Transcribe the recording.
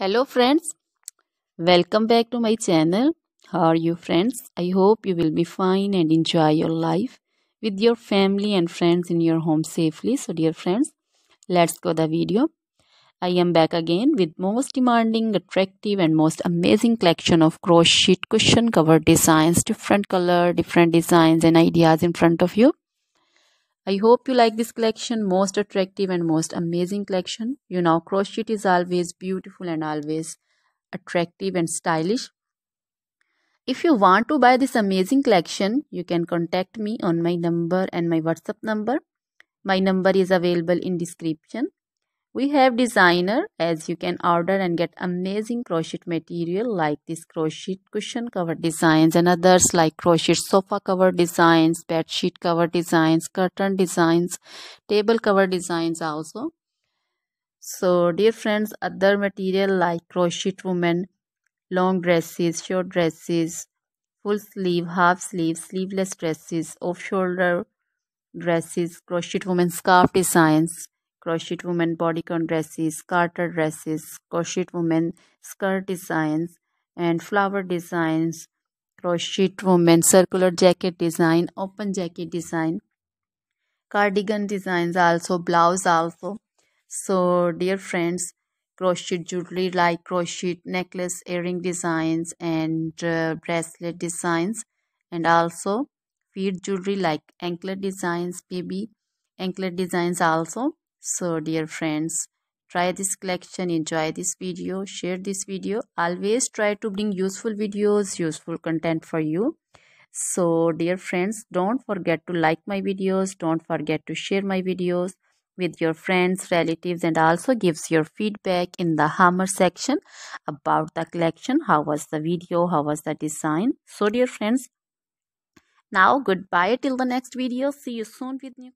Hello friends, welcome back to my channel. How are you friends? I hope you will be fine and enjoy your life with your family and friends in your home safely. So dear friends, let's go the video. I am back again with most demanding, attractive and most amazing collection of crochet cushion cover designs, different color, different designs and ideas in front of you. I hope you like this collection, most attractive and most amazing collection. You know, crochet is always beautiful and always attractive and stylish. If you want to buy this amazing collection, you can contact me on my number and my WhatsApp number. My number is available in description. We have designer as you can order and get amazing crochet material like this crochet cushion cover designs and others like crochet sofa cover designs, bed sheet cover designs, curtain designs, table cover designs also. So dear friends, other material like crochet women, long dresses, short dresses, full sleeve, half sleeve, sleeveless dresses, off shoulder dresses, crochet women scarf designs, crochet women bodycon dresses, garter dresses, crochet women skirt designs, and flower designs, crochet women circular jacket design, open jacket design, cardigan designs also, blouse also. So dear friends, crochet jewelry like crochet necklace, earring designs and bracelet designs, and also feet jewelry like anklet designs, baby anklet designs also. So dear friends, try this collection, enjoy this video, share this video. Always try to bring useful videos, useful content for you. So dear friends, don't forget to like my videos, don't forget to share my videos with your friends, relatives, and also gives your feedback in the hammer section about the collection. How was the video? How was the design? So dear friends, now goodbye till the next video. See you soon with new